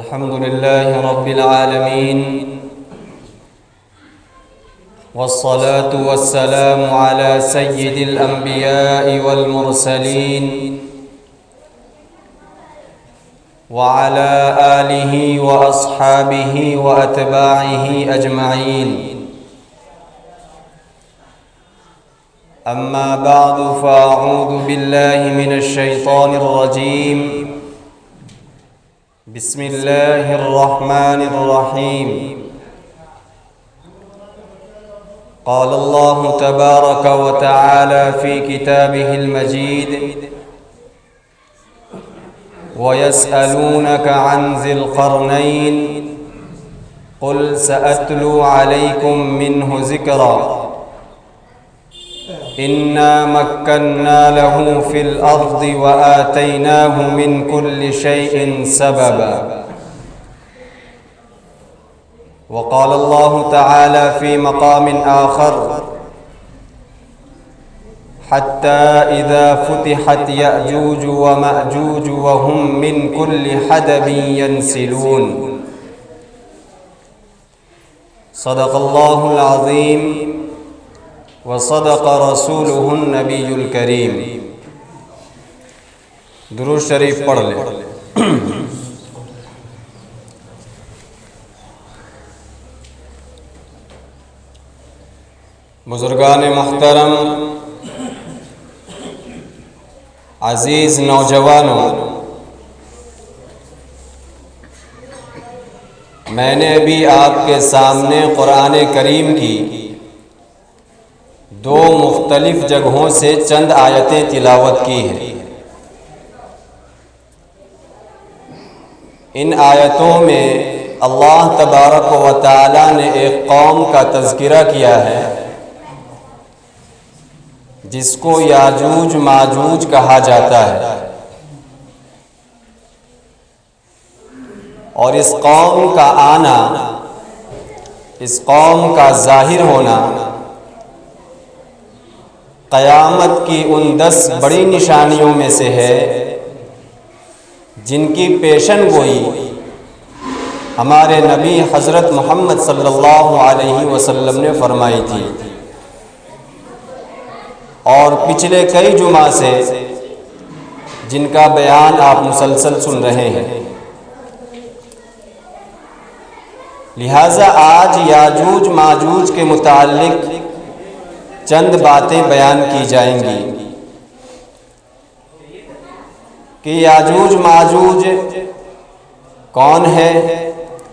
الحمد لله رب العالمين والصلاة والسلام على سيد الأنبياء والمرسلين وعلى آله وأصحابه وأتباعه أجمعين. أما بعد فأعوذ بالله من الشيطان الرجيم. بسم الله الرحمن الرحيم. قال الله تبارك وتعالى في كتابه المجيد: ويسألونك عن ذي القرنين قل سأتلو عليكم منه ذكرا إنا مكنا له في الأرض وآتيناه من كل شيء سببا. وقال الله تعالى في مقام آخر: حتى إذا فتحت يأجوج ومأجوج وهم من كل حدب ينسلون. صدق الله العظيم وصدق رسوله النبی الکریم. درود شریف پڑھ لیں. بزرگان محترم، عزیز نوجوانوں، میں نے ابھی آپ کے سامنے قرآن کریم کی دو مختلف جگہوں سے چند آیتیں تلاوت کی ہیں. ان آیتوں میں اللہ تبارک و تعالی نے ایک قوم کا تذکرہ کیا ہے جس کو یاجوج ماجوج کہا جاتا ہے، اور اس قوم کا آنا، اس قوم کا ظاہر ہونا قیامت کی ان 10 بڑی نشانیوں میں سے ہے جن کی پیشن گوئی ہمارے نبی حضرت محمد صلی اللہ علیہ وسلم نے فرمائی تھی، اور پچھلے کئی جمعہ سے جن کا بیان آپ مسلسل سن رہے ہیں. لہٰذا آج یاجوج ماجوج کے متعلق چند باتیں بیان کی جائیں گی کہ یاجوج ماجوج کون ہے،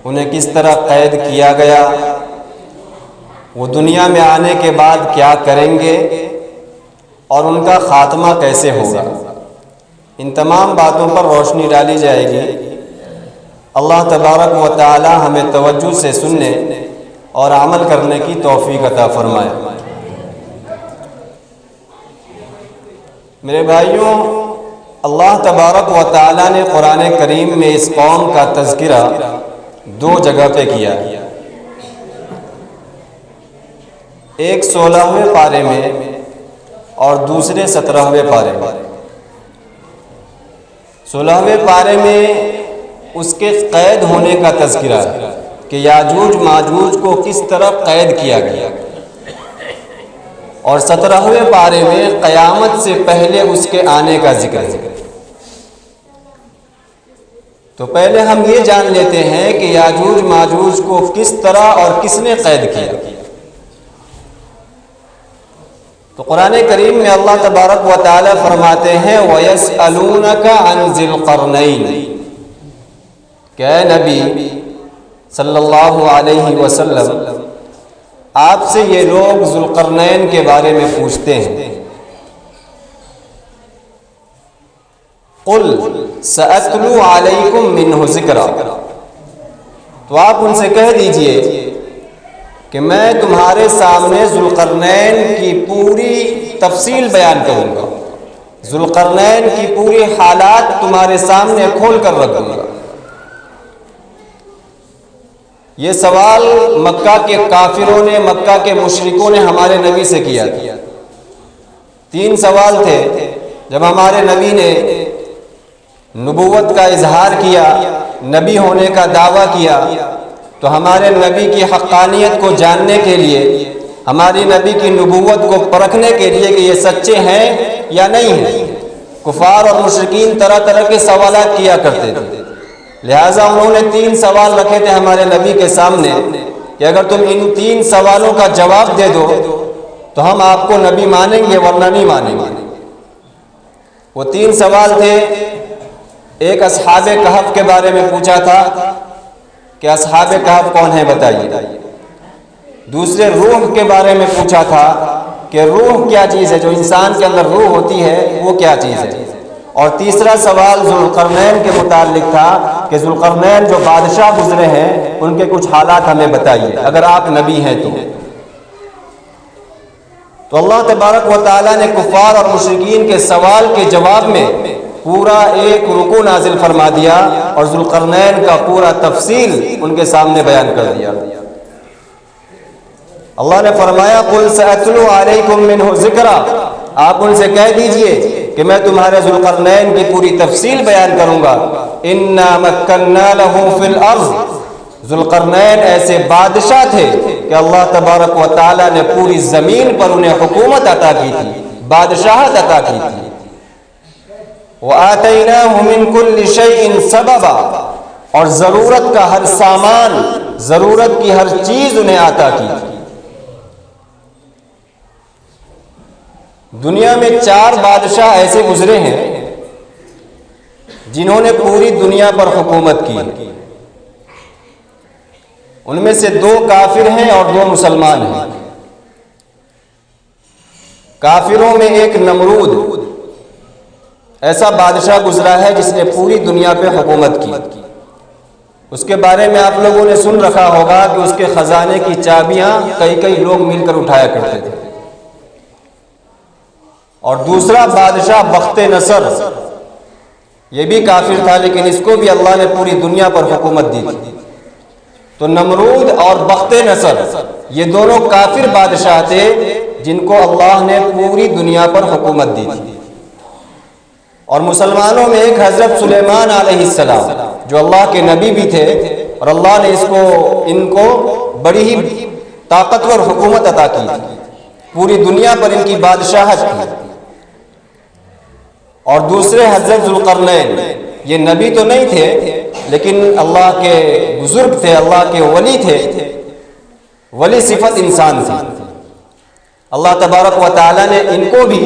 انہیں کس طرح قید کیا گیا، وہ دنیا میں آنے کے بعد کیا کریں گے، اور ان کا خاتمہ کیسے ہوگا. ان تمام باتوں پر روشنی ڈالی جائے گی. اللہ تبارک و تعالی ہمیں توجہ سے سننے اور عمل کرنے کی توفیق عطا فرمائے. میرے بھائیوں، اللہ تبارک و تعالی نے قرآن کریم میں اس قوم کا تذکرہ دو جگہ پہ کیا. ایک 16ویں پارے میں اور دوسرے 17ویں پارے میں. 16ویں پارے میں اس کے قید ہونے کا تذکرہ ہے کہ یاجوج ماجوج کو کس طرح قید کیا گیا، اور 17ویں پارے میں قیامت سے پہلے اس کے آنے کا ذکر ہے. تو پہلے ہم یہ جان لیتے ہیں کہ یاجوج ماجوج کو کس طرح اور کس نے قید کیا. تو قرآن کریم میں اللہ تبارک و تعالی فرماتے ہیں: وَيَسْأَلُونَكَ عَنْ ذِي الْقَرْنَيْنِ، کہ اے نبی صلی اللہ علیہ وسلم، آپ سے یہ لوگ ذوالقرنین کے بارے میں پوچھتے ہیں. قُلْ سَأَتْلُو عَلَيْكُمْ مِنْهُ ذِكْرًا، تو آپ ان سے کہہ دیجئے کہ میں تمہارے سامنے ذوالقرنین کی پوری تفصیل بیان کروں گا، ذوالقرنین کی پوری حالات تمہارے سامنے کھول کر رکھوں گا. یہ سوال مکہ کے کافروں نے، مکہ کے مشرکوں نے ہمارے نبی سے کیا تھا. 3 سوال تھے. جب ہمارے نبی نے نبوت کا اظہار کیا نبی ہونے کا دعویٰ کیا، تو ہمارے نبی کی حقانیت کو جاننے کے لیے، ہماری نبی کی نبوت کو پرکھنے کے لیے کہ یہ سچے ہیں یا نہیں ہیں، کفار اور مشرکین طرح طرح کے سوالات کیا کرتے تھے۔ لہٰذا انہوں نے 3 سوال رکھے تھے ہمارے نبی کے سامنے کہ اگر تم ان 3 سوالوں کا جواب دے دو تو ہم آپ کو نبی مانیں گے ورنہ نہیں مانیں گے۔ وہ 3 سوال تھے۔ ایک اصحاب کہف کے بارے میں پوچھا تھا کہ اصحاب کہف کون ہیں بتائیے۔ دوسرے روح کے بارے میں پوچھا تھا کہ روح کیا چیز ہے، جو انسان کے اندر روح ہوتی ہے وہ کیا چیز ہے۔ اور تیسرا سوال ذوالقرنین کے متعلق تھا کہ ذوالقرنین جو بادشاہ گزرے ہیں ان کے کچھ حالات ہمیں بتائیے اگر آپ نبی ہیں تو اللہ تبارک و تعالیٰ نے کفار اور مشرکین کے سوال کے جواب میں پورا ایک رکوع نازل فرما دیا اور ذوالقرنین کا پورا تفصیل ان کے سامنے بیان کر دیا۔ اللہ نے فرمایا قُلْ سَأَتْلُو عَلَيْكُمْ مِنْهُ ذِكْرًا، آپ ان سے کہہ دیجئے کہ میں تمہارے ذوالقرنین کی پوری تفصیل بیان کروں گا۔ إِنَّا مَكَّنَّا لَهُ فِي الْأَرْضِ، ذوالقرنین ایسے بادشاہ تھے کہ اللہ تبارک و تعالیٰ نے پوری زمین پر انہیں حکومت عطا کی تھی، بادشاہت عطا کی تھی۔ وَآتَيْنَاهُ مِنْ كُلِّ شَيْءٍ سَبَبًا، اور ضرورت کا ہر سامان، ضرورت کی ہر چیز انہیں عطا کی تھی۔ دنیا میں 4 بادشاہ ایسے گزرے ہیں جنہوں نے پوری دنیا پر حکومت کی۔ ان میں سے 2 کافر ہیں اور 2 مسلمان ہیں۔ کافروں میں ایک نمرود ایسا بادشاہ گزرا ہے جس نے پوری دنیا پہ حکومت کی۔ اس کے بارے میں آپ لوگوں نے سن رکھا ہوگا کہ اس کے خزانے کی چابیاں کئی لوگ مل کر اٹھایا کرتے تھے۔ اور دوسرا بادشاہ بخت نصر، یہ بھی کافر تھا لیکن اس کو بھی اللہ نے پوری دنیا پر حکومت دی تھی۔ تو نمرود اور بخت نصر یہ دونوں کافر بادشاہ تھے جن کو اللہ نے پوری دنیا پر حکومت دی تھی۔ اور مسلمانوں میں ایک حضرت سلیمان علیہ السلام جو اللہ کے نبی بھی تھے، اور اللہ نے ان کو بڑی ہی طاقتور حکومت عطا کی تھی، پوری دنیا پر ان کی بادشاہت تھی۔ اور دوسرے حضرت ذوالقرنین، یہ نبی تو نہیں تھے لیکن اللہ کے بزرگ تھے، اللہ کے ولی تھے، ولی صفت انسان تھی۔ اللہ تبارک و تعالیٰ نے ان کو بھی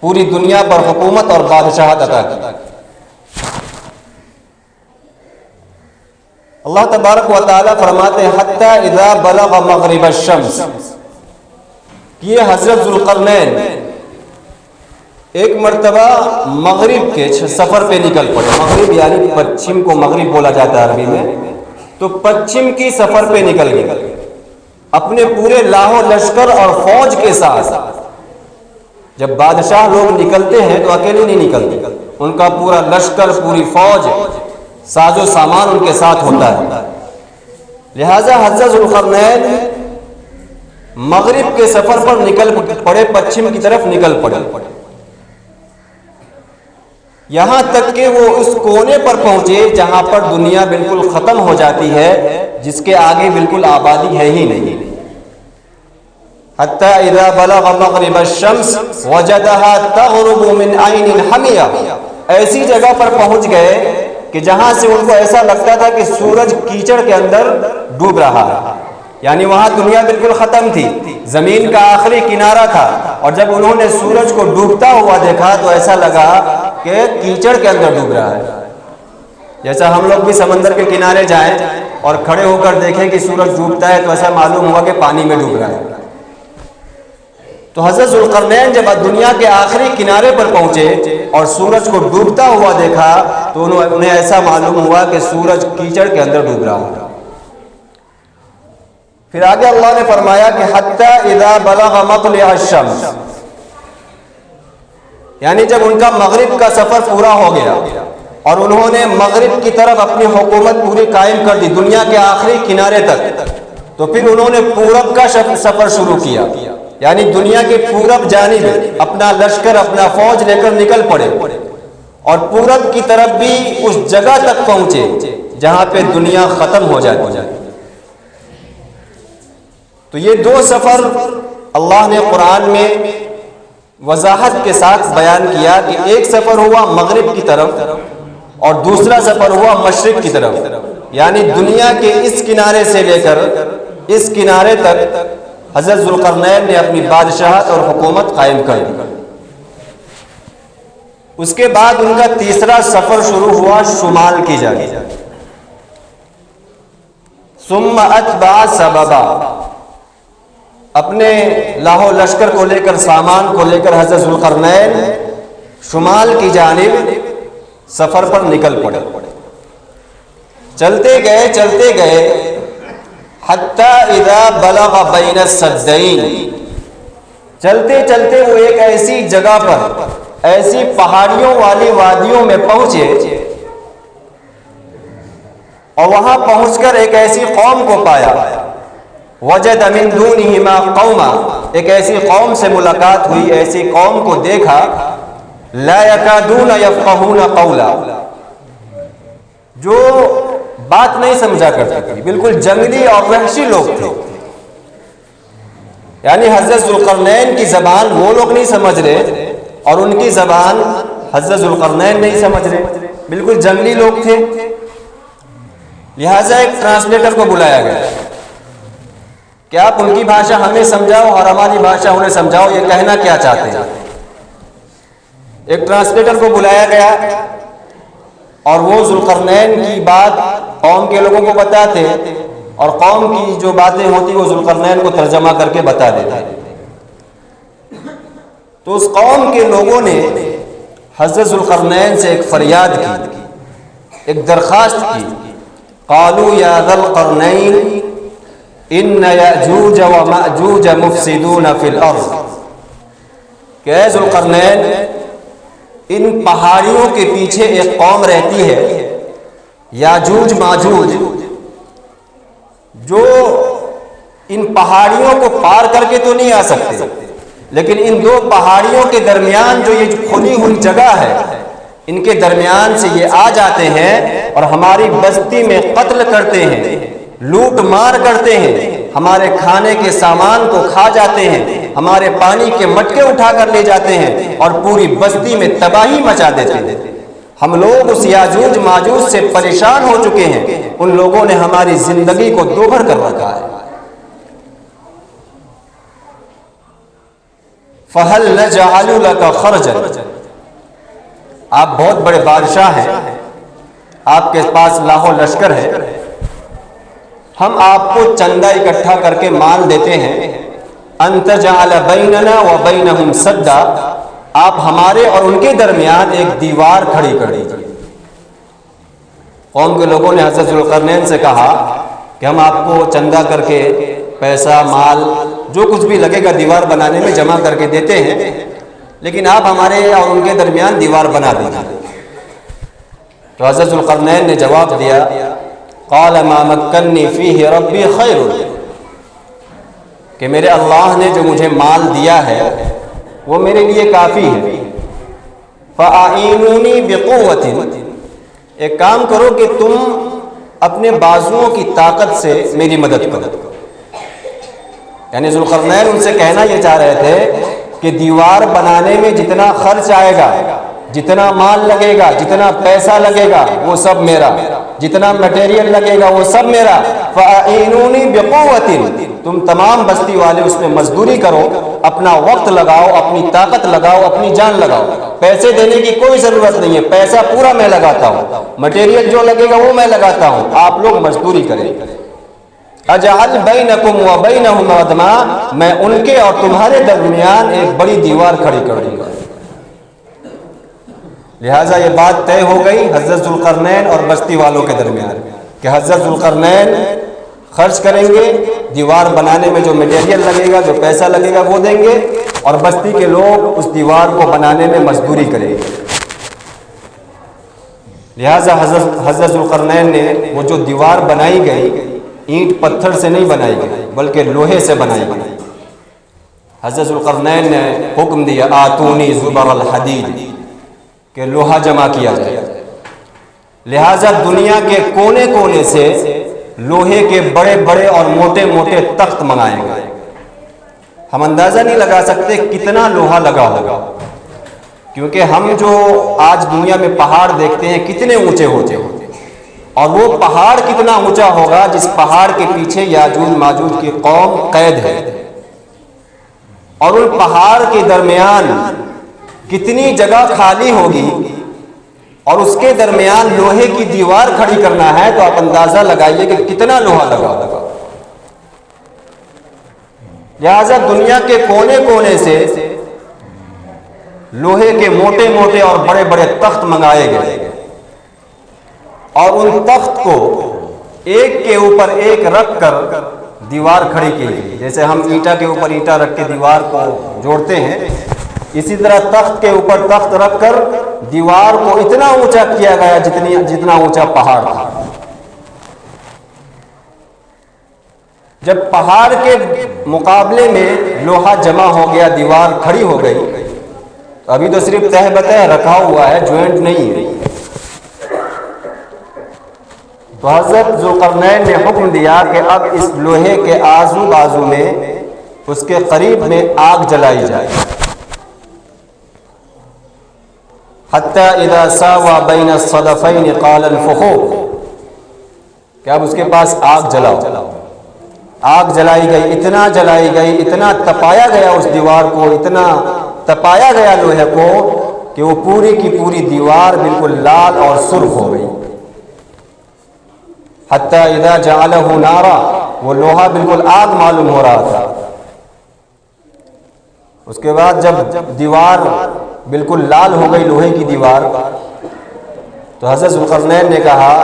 پوری دنیا پر حکومت اور بادشاہت عطا کی۔ اللہ تبارک و تعالیٰ فرماتے ہیں حتیٰ اذا بلغ مغرب الشمس، یہ حضرت ذوالقرنین ایک مرتبہ مغرب کے سفر پہ نکل پڑے۔ مغرب یعنی پچھم کو مغرب بولا جاتا ہے عربی میں، تو پچھم کی سفر پہ نکل گئے اپنے پورے لاہو لشکر اور فوج کے ساتھ۔ جب بادشاہ لوگ نکلتے ہیں تو اکیلے نہیں نکلتے، ان کا پورا لشکر، پوری فوج، ساز و سامان ان کے ساتھ ہوتا ہے۔ لہذا حضرت ذوالقرنین مغرب کے سفر پر نکل پڑے، پچھم کی طرف نکل پڑے، یہاں تک کہ وہ اس کونے پر پہنچے جہاں پر دنیا بالکل ختم ہو جاتی ہے، جس کے آگے بالکل آبادی ہے ہی نہیں۔ حتی اذا بلغ مغرب الشمس وجدها تغرب من عین حمیہ، ایسی جگہ پر پہنچ گئے کہ جہاں سے ان کو ایسا لگتا تھا کہ سورج کیچڑ کے اندر ڈوب رہا ہے، یعنی وہاں دنیا بالکل ختم تھی، زمین کا آخری کنارہ تھا، اور جب انہوں نے سورج کو ڈوبتا ہوا دیکھا تو ایسا لگا کہ کیچڑ کے اندر ڈوب رہا ہے۔ جیسا ہم لوگ بھی سمندر کے کنارے جائیں اور کھڑے ہو کر دیکھیں کہ سورج ڈوبتا ہے تو ایسا معلوم ہوا کہ پانی میں ڈوب رہا ہے۔ تو حضرت ذوالقرنین جب دنیا کے آخری کنارے پر پہنچے اور سورج کو ڈوبتا ہوا دیکھا تو انہیں ایسا معلوم ہوا کہ سورج کیچڑ کے اندر ڈوب رہا ہے۔ پھر آگے اللہ نے فرمایا کہ حتی اذا بلغ مطلع الشمس، یعنی جب ان کا مغرب کا سفر پورا ہو گیا اور انہوں نے مغرب کی طرف اپنی حکومت پوری قائم کر دی دنیا کے آخری کنارے تک، تو پھر انہوں نے پورب کا سفر شروع کیا، یعنی دنیا کے پورب جانب اپنا لشکر، اپنا فوج لے کر نکل پڑے اور پورب کی طرف بھی اس جگہ تک پہنچے جہاں پہ دنیا ختم ہو جاتی ہے۔ تو یہ دو سفر اللہ نے قرآن میں وضاحت کے ساتھ بیان کیا کہ ایک سفر ہوا مغرب کی طرف اور دوسرا سفر ہوا مشرق کی طرف، یعنی دنیا کے اس کنارے سے لے کر اس کنارے تک حضرت ذوالقرنین نے اپنی بادشاہت اور حکومت قائم کر دی۔ اس کے بعد ان کا تیسرا سفر شروع ہوا شمال کی جانب۔ ثم اتبع سببا، اپنے لاہو لشکر کو لے کر سامان کو لے کر حضرت ذوالقرنین شمال کی جانب سفر پر نکل پڑے۔ چلتے گئے حتی اذا بلغ بین السدین، چلتے وہ ایک ایسی جگہ پر، ایسی پہاڑیوں والی وادیوں میں پہنچے اور وہاں پہنچ کر ایک ایسی قوم کو پایا۔ وجد من دونہما قوما، ایک ایسی قوم سے ملاقات ہوئی، ایسی قوم کو دیکھا، لا یکادون یفقہون قولا، جو بات نہیں سمجھا کرتے تھے، بالکل جنگلی اور وحشی لوگ تھے۔ یعنی حضرت ذوالقرنین کی زبان وہ لوگ نہیں سمجھ رہے اور ان کی زبان حضرت ذوالقرنین نہیں سمجھ رہے، بالکل جنگلی لوگ تھے۔ لہٰذا ایک ٹرانسلیٹر کو بلایا گیا کہ آپ ان کی بھاشا ہمیں سمجھاؤ اور ہماری بھاشا انہیں سمجھاؤ، یہ کہنا کیا چاہتے ہیں۔ ایک ٹرانسلیٹر کو بلایا گیا اور وہ ذوالقرنین کی بات قوم کے لوگوں کو بتاتے اور قوم کی جو باتیں ہوتی وہ ذوالقرنین کو ترجمہ کر کے بتا دیتے۔ تو اس قوم کے لوگوں نے حضرت ذوالقرنین سے ایک فریاد کی، ایک درخواست کی، قالوا یا ذا القرنین ان یأجوج و مأجوج مفسدون فی الارض، کہ اے ذوالقرنین ان پہاڑیوں کے پیچھے ایک قوم رہتی ہے یاجوج ماجوج، جو ان پہاڑیوں کو پار کر کے تو نہیں آ سکتے، لیکن ان دو پہاڑیوں کے درمیان جو یہ کھلی ہوئی جگہ ہے، ان کے درمیان سے یہ آ جاتے ہیں اور ہماری بستی میں قتل کرتے ہیں، لوٹ مار کرتے ہیں، ہمارے کھانے کے سامان کو کھا جاتے ہیں، ہمارے پانی کے مٹکے اٹھا کر لے جاتے ہیں اور پوری بستی میں تباہی مچا دیتے ہیں۔ ہم لوگ اس یاجوج ماجوج سے پریشان ہو چکے ہیں، ان لوگوں نے ہماری زندگی کو دوبھر کر رکھا ہے۔ فَهَلْ نَجْعَلُ لَكَ خَرْجًا، آپ بہت بڑے بادشاہ ہیں، آپ کے پاس لاہو لشکر ہے، ہم آپ کو چندہ اکٹھا کر کے مال دیتے ہیں، ان تجعل بیننا و بینہم سدا، آپ ہمارے اور ان کے درمیان ایک دیوار کھڑی کر دیجیے۔ قوم کے لوگوں نے حضرت ذوالقرنین سے کہا کہ ہم آپ کو چندہ کر کے پیسہ مال جو کچھ بھی لگے گا دیوار بنانے میں جمع کر کے دیتے ہیں، لیکن آپ ہمارے اور ان کے درمیان دیوار بنا دیجیے۔ تو حضرت ذوالقرنین نے جواب دیا، قال ما مکنی فیہ ربی خیر، کہ میرے اللہ نے جو مجھے مال دیا ہے وہ میرے لیے کافی ہے۔ فَأَعِینُونِی بِقُوَّةٍ، ایک کام کرو کہ تم اپنے بازوؤں کی طاقت سے میری مدد کرو۔ یعنی ذوالقرنین ان سے کہنا یہ چاہ رہے تھے کہ دیوار بنانے میں جتنا خرچ آئے گا، جتنا مال لگے گا، جتنا پیسہ لگے گا وہ سب میرا، جتنا مٹیریل لگے گا وہ سب میرا۔ فَأَعِینُونِی بِقُوَّةٍ، تم تمام بستی والے اس میں مزدوری کرو، اپنا وقت لگاؤ، اپنی طاقت لگاؤ، اپنی جان لگاؤ، پیسے دینے کی کوئی ضرورت نہیں ہے، پیسہ پورا میں لگاتا ہوں، مٹیریل جو لگے گا وہ میں لگاتا ہوں، آپ لوگ مزدوری کریں۔ اجعل بینکم و بینہم ردما، میں ان کے اور تمہارے درمیان ایک بڑی دیوار کھڑی کر دوں گا۔ لہٰذا یہ بات طے ہو گئی حضرت ذوالقرنین اور بستی والوں کے درمیان کہ حضرت ذوالقرنین خرچ کریں گے، دیوار بنانے میں جو مٹیریل لگے گا، جو پیسہ لگے گا وہ دیں گے، اور بستی کے لوگ اس دیوار کو بنانے میں مزدوری کریں گے۔ لہٰذا حضرت ذوالقرنین نے وہ جو دیوار بنائی گئی اینٹ پتھر سے نہیں بنائی گئی بلکہ لوہے سے بنائی گئی۔ حضرت ذوالقرنین نے حکم دیا، آتونی زبر الحدید، کہ لوہا جمع کیا جائے۔ لہذا دنیا کے کونے کونے سے لوہے کے بڑے بڑے اور موٹے موٹے تخت منگائے گئے. ہم اندازہ نہیں لگا سکتے کتنا لوہا لگا ہوگا، کیونکہ ہم جو آج دنیا میں پہاڑ دیکھتے ہیں کتنے اونچے ہوتے ہیں، اور وہ پہاڑ کتنا اونچا ہوگا جس پہاڑ کے پیچھے یاجوج ماجوج کی قوم قید ہے، اور ان پہاڑ کے درمیان کتنی جگہ خالی ہوگی، اور اس کے درمیان لوہے کی دیوار کھڑی کرنا ہے، تو آپ اندازہ لگائیے کہ کتنا لوہا لگا ہوگا. لہذا دنیا کے کونے کونے سے لوہے کے موٹے موٹے اور بڑے بڑے تخت منگائے گئے، اور ان تخت کو ایک کے اوپر ایک رکھ کر دیوار کھڑی کی گئی. جیسے ہم اینٹا کے اوپر اینٹا رکھ کے دیوار کو جوڑتے ہیں، اسی طرح تخت کے اوپر تخت رکھ کر دیوار کو اتنا اونچا کیا گیا جتنا اونچا پہاڑ تھا. جب پہاڑ کے مقابلے میں لوہا جمع ہو گیا، دیوار کھڑی ہو گئی، تو ابھی تو صرف تہ بتہ رکھا ہوا ہے، جوائنٹ نہیں ہے. تو حضرت ذوالقرنین نے حکم دیا کہ اب اس لوہے کے آزو بازو میں اس کے قریب میں آگ جلائی جائے. حتی اذا ساوا بین الصدفین قال انفخوا، کہ اب اس کے پاس آگ جلاؤ. آگ جلائی گئی، اتنا جلائی گئی، اتنا تپایا گیا اس دیوار کو، اتنا تپایا گیا لوہے کو کہ وہ پوری کی پوری دیوار بالکل لال اور سرخ ہو گئی. حتی اذا جعلہ نارا، وہ لوہا بالکل آگ معلوم ہو رہا تھا. اس کے بعد جب دیوار بالکل لال ہو گئی، لوہے کی دیوار، تو حضرت ذوالقرنین نے کہا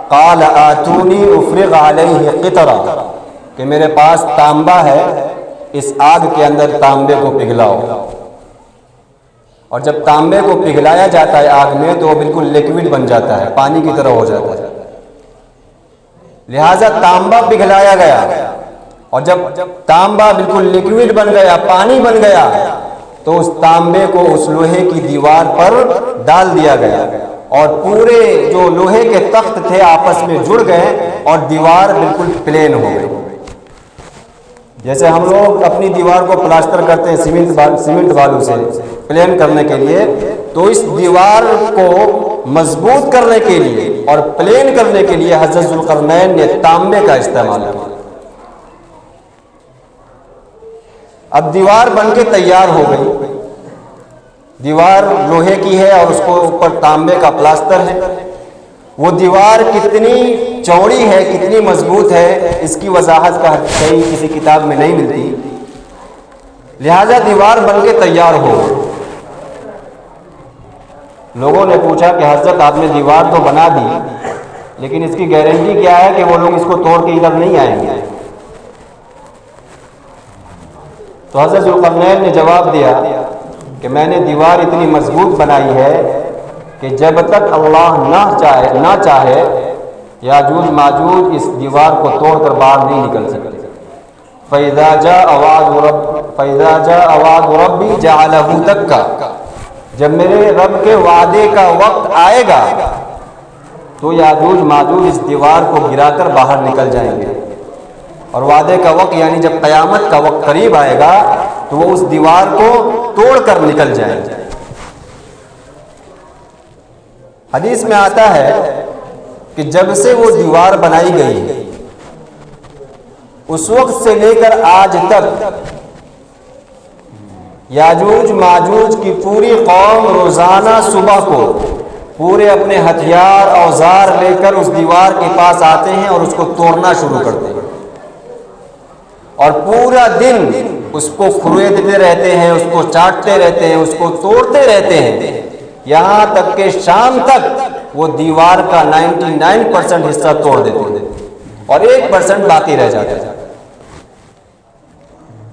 قال آتونی افرغ علیہ قطرا، کہ میرے پاس تانبا ہے، اس آگ کے اندر تانبے کو پگھلاؤ. اور جب تانبے کو پگھلایا جاتا ہے آگ میں تو وہ بالکل لیکوڈ بن جاتا ہے، پانی کی طرح ہو جاتا ہے. لہٰذا تانبا پگھلایا گیا، اور جب تانبا بالکل لیکوڈ بن گیا، پانی بن گیا، تو اس تانبے کو اس لوہے کی دیوار پر ڈال دیا گیا، اور پورے جو لوہے کے تخت تھے آپس میں جڑ گئے اور دیوار بالکل پلین ہو گئی. جیسے ہم لوگ اپنی دیوار کو پلاسٹر کرتے ہیں سیمنٹ بالو سے پلین کرنے کے لیے، تو اس دیوار کو مضبوط کرنے کے لیے اور پلین کرنے کے لیے حضرت ذوالقرنین نے تانبے کا استعمال کیا. اب دیوار بن کے تیار ہو گئی، دیوار لوہے کی ہے اور اس کو اوپر تانبے کا پلاسٹر ہے. وہ دیوار کتنی چوڑی ہے، کتنی مضبوط ہے، اس کی وضاحت کا کہیں کسی کتاب میں نہیں ملتی. لہذا دیوار بن کے تیار ہو گئی. لوگوں نے پوچھا کہ حضرت آپ نے دیوار تو بنا دی، لیکن اس کی گارنٹی کیا ہے کہ وہ لوگ اس کو توڑ کے ادھر نہیں آئیں گے؟ تو حضرت ذوالقرنین نے جواب دیا کہ میں نے دیوار اتنی مضبوط بنائی ہے کہ جب تک اللہ نہ چاہے یاجوج ماجوج اس دیوار کو توڑ کر باہر نہیں نکل سکتے. فَإِذَا جَاءَ وَعْدُ رَبِّي جَعَلَهُ دَكَّا، جب میرے رب کے وعدے کا وقت آئے گا تو یاجوج ماجوج اس دیوار کو گرا کر باہر نکل جائیں گے. اور وعدے کا وقت یعنی جب قیامت کا وقت قریب آئے گا تو وہ اس دیوار کو توڑ کر نکل جائیں گے. حدیث میں آتا ہے کہ جب سے وہ دیوار بنائی گئی اس وقت سے لے کر آج تک یاجوج ماجوج کی پوری قوم روزانہ صبح کو پورے اپنے ہتھیار اوزار لے کر اس دیوار کے پاس آتے ہیں اور اس کو توڑنا شروع کرتے ہیں، اور پورا دن اس کو کھریدتے رہتے ہیں، اس کو چاٹتے رہتے ہیں، اس کو توڑتے رہتے ہیں، یہاں تک کہ شام تک وہ دیوار کا 99% حصہ توڑ دیتے ہیں اور 1% باقی رہ جاتا ہے.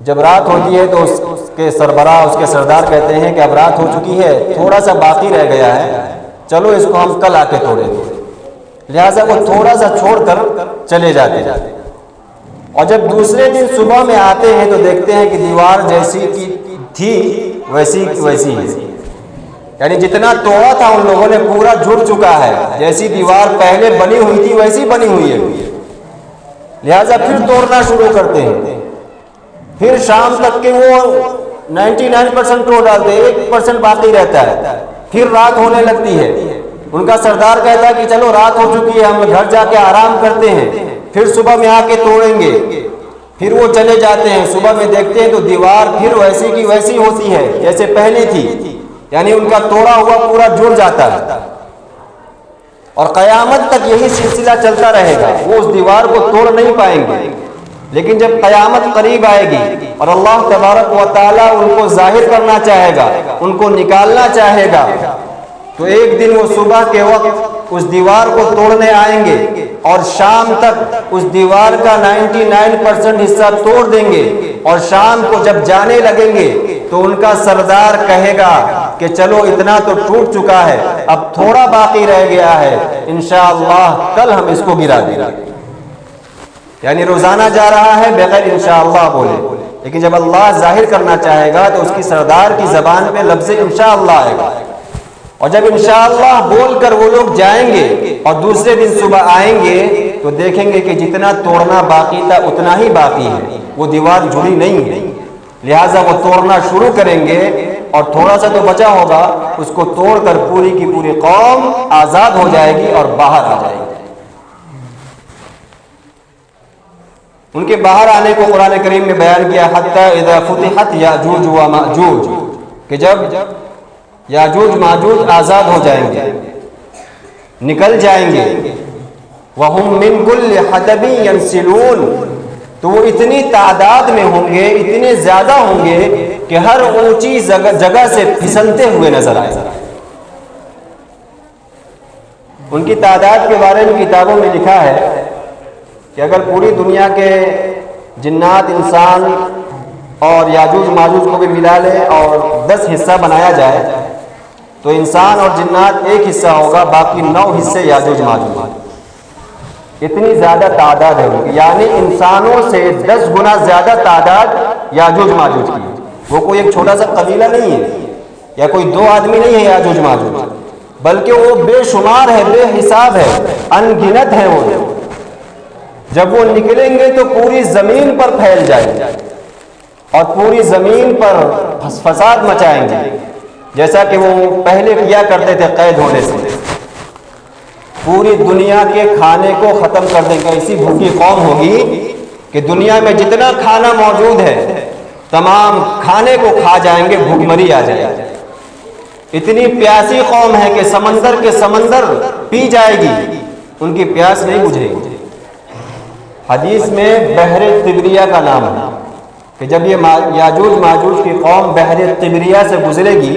جب رات ہوتی ہے تو اس کے سربراہ، اس کے سردار کہتے ہیں کہ اب رات ہو چکی ہے، تھوڑا سا باقی رہ گیا ہے، چلو اس کو ہم کل آ کے توڑیں گے. لہٰذا وہ تھوڑا سا چھوڑ کر چلے جاتے ہیں، اور جب دوسرے دن صبح میں آتے ہیں تو دیکھتے ہیں کہ دیوار جیسی کی تھی ویسی کی ویسی ہے. یعنی جتنا توڑا تھا ان لوگوں نے پورا جڑ چکا ہے، جیسی دیوار پہلے بنی ہوئی تھی ویسی بنی ہوئی ہے، لہذا پھر توڑنا شروع کرتے ہیں، پھر شام تک کے وہ 99% توڑ ڈالتے ہیں، 1% باقی رہتا ہے، پھر رات ہونے لگتی ہے، ان کا سردار کہتا ہے کہ چلو رات ہو چکی ہے، ہم گھر جا کے آرام کرتے ہیں، پھر صبح میں آ کے توڑیں گے، پھر وہ چلے جاتے ہیں، صبح میں دیکھتے ہیں تو دیوار پھر ویسی کی ویسی ہوتی ہے جیسے پہلے تھی، یعنی ان کا توڑا ہوا پورا جڑ جاتا ہے، اور قیامت تک یہی سلسلہ چلتا رہے گا، وہ اس دیوار کو توڑ نہیں پائیں گے، لیکن جب قیامت قریب آئے گی اور اللہ تبارک و تعالیٰ ان کو ظاہر کرنا چاہے گا، ان کو نکالنا چاہے گا، تو ایک دن وہ صبح کے وقت اس دیوار کو توڑنے آئیں گے اور شام تک اس دیوار کا 99% حصہ توڑ دیں گے، اور شام کو جب جانے لگیں گے تو ان کا سردار کہے گا کہ چلو اتنا تو ٹوٹ چکا ہے، اب تھوڑا باقی رہ گیا ہے، انشاءاللہ کل ہم اس کو گرا دیں گے، یعنی روزانہ جا رہا ہے بغیر انشاءاللہ بولے، لیکن جب اللہ ظاہر کرنا چاہے گا تو اس کی سردار کی زبان پہ لفظ انشاءاللہ آئے گا، اور جب انشاءاللہ بول کر وہ لوگ جائیں گے اور دوسرے دن صبح آئیں گے تو دیکھیں گے کہ جتنا توڑنا باقی تھا اتنا ہی باقی ہے، وہ دیوار جڑی نہیں ہے، لہٰذا وہ توڑنا شروع کریں گے، اور تھوڑا سا تو بچا ہوگا، اس کو توڑ کر پوری کی پوری قوم آزاد ہو جائے گی اور باہر آ جائے گی۔ ان کے باہر آنے کو قرآن کریم میں بیان کیا، حتی اذا فتحت یاجوج و ماجوج، کہ جب یاجوج ماجوج آزاد ہو جائیں گے، نکل جائیں گے، وَهُمْ مِنْ كُلِّ حَدَبٍ يَنْسِلُونَ، تو وہ اتنی تعداد میں ہوں گے، اتنے زیادہ ہوں گے کہ ہر اونچی جگہ سے پھسلتے ہوئے نظر آئے۔ ان کی تعداد کے بارے میں کتابوں میں لکھا ہے کہ اگر پوری دنیا کے جنات، انسان اور یاجوج ماجوج کو بھی ملا لے اور 10 حصہ بنایا جائے تو انسان اور جنات ایک حصہ ہوگا، باقی 9 حصے یاجوج ماجوج، اتنی زیادہ تعداد ہے ان کی، یعنی انسانوں سے 10 گنا زیادہ تعداد یاجوج ماجوج کی، وہ کوئی ایک چھوٹا سا قبیلہ نہیں ہے یا کوئی 2 آدمی نہیں ہے یاجوج ماجوج، بلکہ وہ بے شمار ہے، بے حساب ہے، ان گنت ہے وہ، جب وہ نکلیں گے تو پوری زمین پر پھیل جائیں گے اور پوری زمین پر فساد مچائیں گے، جیسا کہ وہ پہلے کیا کرتے تھے قید ہونے سے، پوری دنیا کے کھانے کو ختم کر دیں گے، ایسی بھوکی قوم ہوگی کہ دنیا میں جتنا کھانا موجود ہے تمام کھانے کو کھا جائیں گے، بھوک مری آ جائے گی، اتنی پیاسی قوم ہے کہ سمندر کے سمندر پی جائے گی، ان کی پیاس نہیں بجھے گی۔ حدیث میں بحر طبریہ کا نام ہے کہ جب یہ یاجوج ماجوج کی قوم بحر طبریہ سے گزرے گی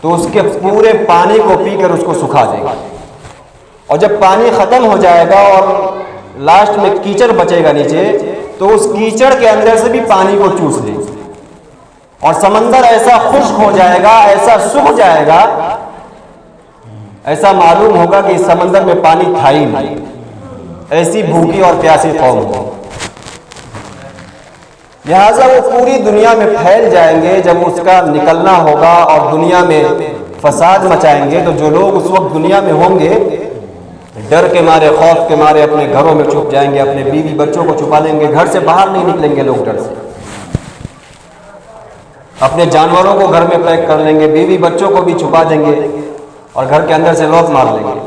تو اس کے پورے پانی کو پی کر اس کو سکھا دے گا، اور جب پانی ختم ہو جائے گا اور لاسٹ میں کیچڑ بچے گا نیچے تو اس کیچڑ کے اندر سے بھی پانی کو چوس لے گی، اور سمندر ایسا خشک ہو جائے گا، ایسا سوکھ جائے گا، ایسا معلوم ہوگا کہ اس سمندر میں پانی تھا ہی نہیں، ایسی بھوکی اور پیاسی قوم ہو۔ لہٰذا وہ پوری دنیا میں پھیل جائیں گے، جب اس کا نکلنا ہوگا اور دنیا میں فساد مچائیں گے تو جو لوگ اس وقت دنیا میں ہوں گے ڈر کے مارے، خوف کے مارے اپنے گھروں میں چھپ جائیں گے، اپنے بیوی بچوں کو چھپا لیں گے، گھر سے باہر نہیں نکلیں گے لوگ ڈر سے، اپنے جانوروں کو گھر میں پیک کر لیں گے، بیوی بچوں کو بھی چھپا دیں گے اور گھر کے اندر سے لوک مار لیں گے۔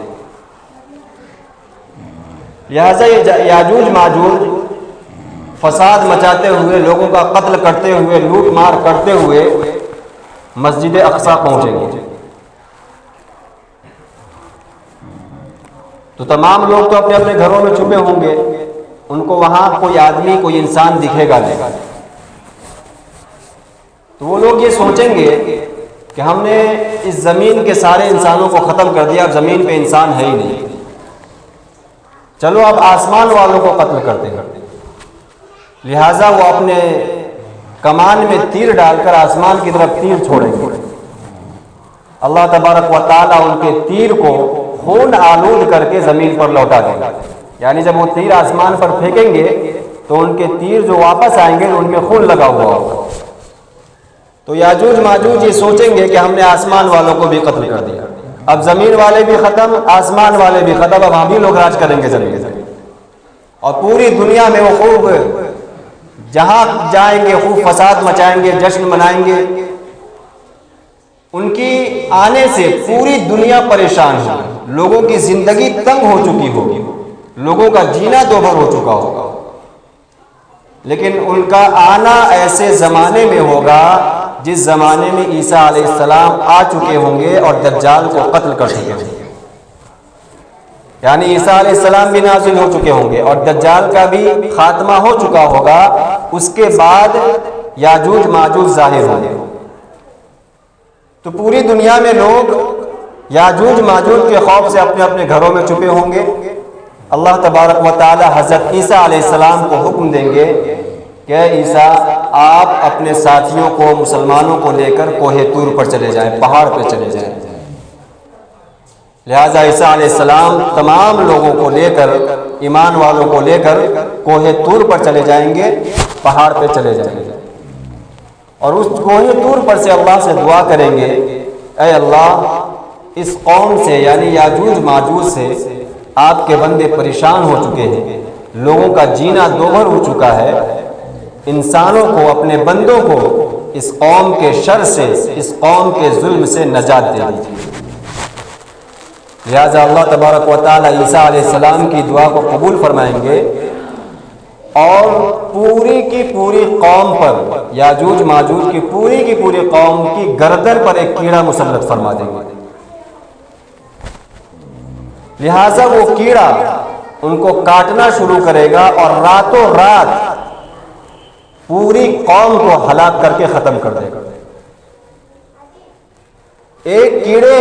لہٰذا یہ یاجوج ماجوج فساد مچاتے ہوئے، لوگوں کا قتل کرتے ہوئے، لوٹ مار کرتے ہوئے مسجد اقصی پہنچیں گے، تو تمام لوگ تو اپنے اپنے گھروں میں چھپے ہوں گے، ان کو وہاں کوئی آدمی، کوئی انسان دکھے گا نہیں، تو وہ لوگ یہ سوچیں گے کہ ہم نے اس زمین کے سارے انسانوں کو ختم کر دیا، اب زمین پہ انسان ہے ہی نہیں، چلو اب آسمان والوں کو قتل کرتے ہیں۔ لہٰذا وہ اپنے کمان میں تیر ڈال کر آسمان کی طرف تیر چھوڑیں گے، اللہ تبارک و تعالیٰ ان کے تیر کو خون آلود کر کے زمین پر لوٹا دیں گے، یعنی جب وہ تیر آسمان پر پھینکیں گے تو ان کے تیر جو واپس آئیں گے ان میں خون لگا ہوا ہوگا، تو یاجوج ماجوج یہ سوچیں گے کہ ہم نے آسمان والوں کو بھی قتل کر دیا، اب زمین والے بھی ختم، آسمان والے بھی ختم، اب ہم بھی لوگ راج کریں گے زمین سے، اور پوری دنیا میں وہ خوب جہاں جائیں گے خوب فساد مچائیں گے، جشن منائیں گے۔ ان کی آنے سے پوری دنیا پریشان ہوگی، لوگوں کی زندگی تنگ ہو چکی ہوگی، لوگوں کا جینا دوبھر ہو چکا ہوگا، لیکن ان کا آنا ایسے زمانے میں ہوگا جس زمانے میں عیسیٰ علیہ السلام آ چکے ہوں گے اور دجال کو قتل کر چکے ہوں گے، یعنی عیسیٰ علیہ السلام بھی نازل ہو چکے ہوں گے اور دجال کا بھی خاتمہ ہو چکا ہوگا، اس کے بعد یاجوج ماجوج ظاہر ہوں گے۔ تو پوری دنیا میں لوگ یاجوج ماجوج کے خوف سے اپنے اپنے گھروں میں چھپے ہوں گے۔ اللہ تبارک و تعالی حضرت عیسیٰ علیہ السلام کو حکم دیں گے کہ عیسیٰ آپ اپنے ساتھیوں کو، مسلمانوں کو لے کر کوہ طور پر چلے جائیں، پہاڑ پہ چلے جائیں۔ لہٰذا عیسیٰ علیہ السلام تمام لوگوں کو لے کر، ایمان والوں کو لے کر کوہ طور پر چلے جائیں گے، پہاڑ پہ چلے جائیں گے، اور اس کوہ طور پر سے اللہ سے دعا کریں گے، اے اللہ اس قوم سے یعنی یاجوج ماجوج سے آپ کے بندے پریشان ہو چکے ہیں، لوگوں کا جینا دوبھر ہو چکا ہے، انسانوں کو، اپنے بندوں کو اس قوم کے شر سے، اس قوم کے ظلم سے نجات دے دیجیے۔ لہٰذا اللہ تبارک و تعالی عیسیٰ علیہ السلام کی دعا کو قبول فرمائیں گے اور پوری کی پوری قوم پر، یاجوج ماجوج کی پوری قوم کی گردن پر ایک کیڑا مسلط فرما دیں گے۔ لہٰذا وہ کیڑا ان کو کاٹنا شروع کرے گا اور راتوں رات پوری قوم کو ہلاک کر کے ختم کر دے گا۔ ایک کیڑے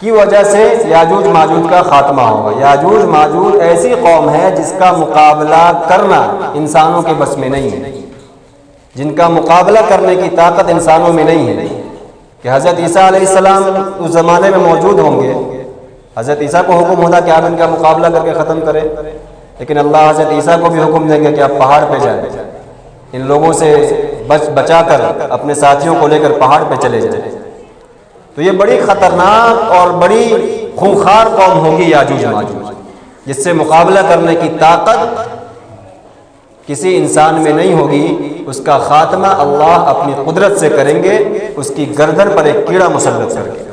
کی وجہ سے یاجوج ماجوج کا خاتمہ ہوگا۔ یاجوج ماجوج ایسی قوم ہے جس کا مقابلہ کرنا انسانوں کے بس میں نہیں ہے، جن کا مقابلہ کرنے کی طاقت انسانوں میں نہیں ہے، کہ حضرت عیسیٰ علیہ السلام اس زمانے میں موجود ہوں گے، حضرت عیسیٰ کو حکم ہوتا کہ آپ ان کا مقابلہ کر کے ختم کریں، لیکن اللہ حضرت عیسیٰ کو بھی حکم دیں گے کہ آپ پہاڑ پہ جائیں، ان لوگوں سے بچا کر اپنے ساتھیوں کو لے کر پہاڑ پہ چلے جائیں۔ تو یہ بڑی خطرناک اور بڑی خونخوار قوم ہوگی یاجوج ماجوج، جس سے مقابلہ کرنے کی طاقت کسی انسان میں نہیں ہوگی۔ اس کا خاتمہ اللہ اپنی قدرت سے کریں گے، اس کی گردن پر ایک کیڑا مسلط کر کے۔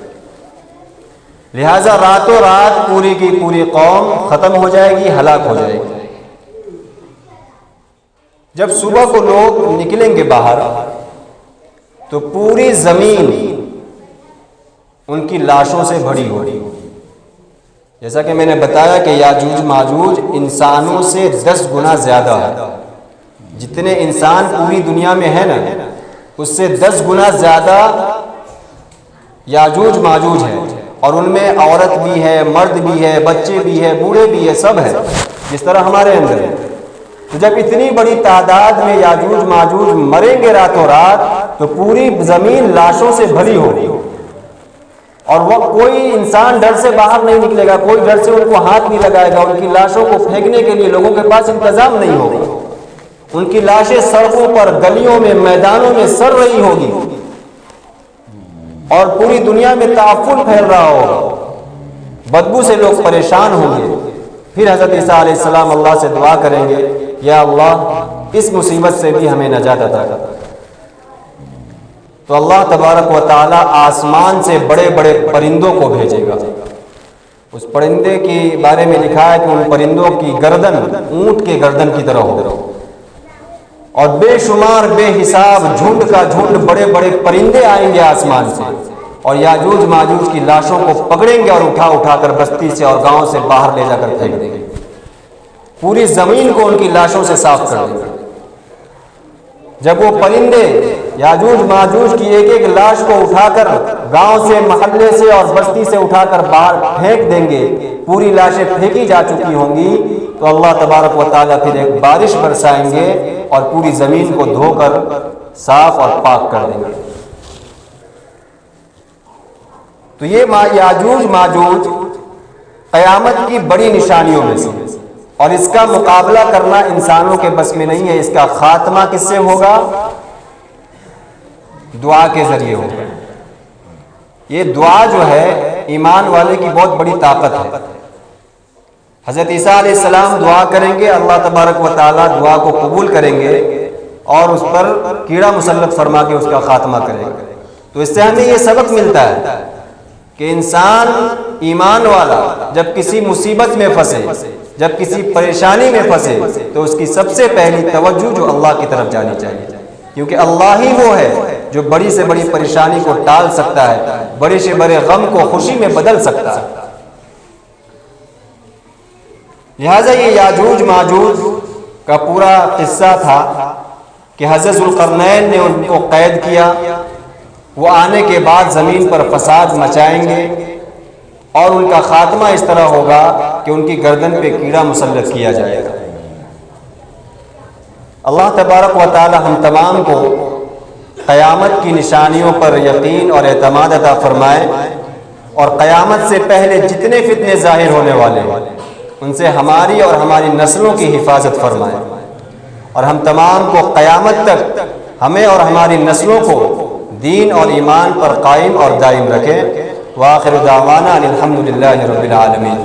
لہٰذا راتوں رات پوری کی پوری قوم ختم ہو جائے گی، ہلاک ہو جائے گی۔ جب صبح کو لوگ نکلیں گے باہر تو پوری زمین ان کی لاشوں سے بھری ہوگی۔ جیسا کہ میں نے بتایا کہ یاجوج ماجوج انسانوں سے 10 گنا زیادہ ہے، جتنے انسان پوری دنیا میں ہیں نا، اس سے 10 گنا زیادہ یاجوج ماجوج ہیں، اور ان میں عورت بھی ہے، مرد بھی ہے، بچے بھی ہے، بوڑھے بھی ہے، سب ہے، جس طرح ہمارے اندر ہے۔ تو جب اتنی بڑی تعداد میں یاجوج ماجوج مریں گے راتوں رات، تو پوری زمین لاشوں سے بھری ہوگی، اور وہ کوئی انسان ڈر سے باہر نہیں نکلے گا، کوئی ڈر سے ان کو ہاتھ نہیں لگائے گا، ان کی لاشوں کو پھینکنے کے لیے لوگوں کے پاس انتظام نہیں ہوگا، ان کی لاشیں سڑکوں پر، گلیوں میں، میدانوں میں سڑ رہی ہوگی، اور پوری دنیا میں تعفن پھیل رہا ہوگا، بدبو سے لوگ پریشان ہوں گے۔ پھر حضرت عیسیٰ علیہ السلام اللہ سے دعا کریں گے، یا اللہ اس مصیبت سے بھی ہمیں نجات عطا کر۔ تو اللہ تبارک و تعالی آسمان سے بڑے بڑے پرندوں کو بھیجے گا۔ اس پرندے کے بارے میں لکھا ہے کہ ان پرندوں کی گردن اونٹ کے گردن کی طرح ہوگا، اور بے شمار بے حساب جھنڈ کا جھنڈ بڑے بڑے پرندے آئیں گے آسمان سے، اور یاجوج ماجوج کی لاشوں کو پکڑیں گے اور اٹھا کر بستی سے اور گاؤں سے باہر لے جا کر پھینک دیں گے، پوری زمین کو ان کی لاشوں سے صاف کر دیں گے۔ جب وہ پرندے یاجوج ماجوج کی ایک ایک لاش کو اٹھا کر گاؤں سے، محلے سے اور بستی سے اٹھا کر باہر پھینک دیں گے، پوری لاشیں پھینکی جا چکی ہوں گی، تو اللہ تبارک و تعالیٰ پھر ایک بارش برسائیں گے اور پوری زمین کو دھو کر صاف اور پاک کر دیں گے۔ تو یہ یاجوج ماجوج قیامت کی بڑی نشانیوں میں سے، اور اس کا مقابلہ کرنا انسانوں کے بس میں نہیں ہے۔ اس کا خاتمہ کس سے ہوگا؟ دعا کے ذریعے ہوگا۔ یہ دعا جو ہے ایمان والے کی بہت بڑی طاقت ہے۔ حضرت عیسیٰ علیہ السلام دعا کریں گے، اللہ تبارک و تعالیٰ دعا کو قبول کریں گے اور اس پر کیڑا مسلط فرما کے اس کا خاتمہ کریں گے۔ تو اس سے ہمیں یہ سبق ملتا ہے کہ انسان ایمان والا جب کسی مصیبت میں پھنسے، جب کسی پریشانی میں پھنسے، تو اس کی سب سے پہلی توجہ جو اللہ کی طرف جانی چاہیے، کیونکہ اللہ ہی وہ ہے جو بڑی سے بڑی پریشانی کو ٹال سکتا ہے، بڑے سے بڑے غم کو خوشی میں بدل سکتا ہے۔ لہٰذا یہ یاجوج ماجوج کا پورا قصہ تھا کہ حضرت ذوالقرنین نے ان کو قید کیا، وہ آنے کے بعد زمین پر فساد مچائیں گے اور ان کا خاتمہ اس طرح ہوگا کہ ان کی گردن پہ کیڑا مسلط کیا جائے گا۔ اللہ تبارک و تعالی ہم تمام کو قیامت کی نشانیوں پر یقین اور اعتماد عطا فرمائے، اور قیامت سے پہلے جتنے فتنے ظاہر ہونے والے ہیں ان سے ہماری اور ہماری نسلوں کی حفاظت فرمائے، اور ہم تمام کو قیامت تک ہمیں اور ہماری نسلوں کو دین اور ایمان پر قائم اور دائم رکھے۔ وآخر دعوانا الحمد للہ رب العالمین۔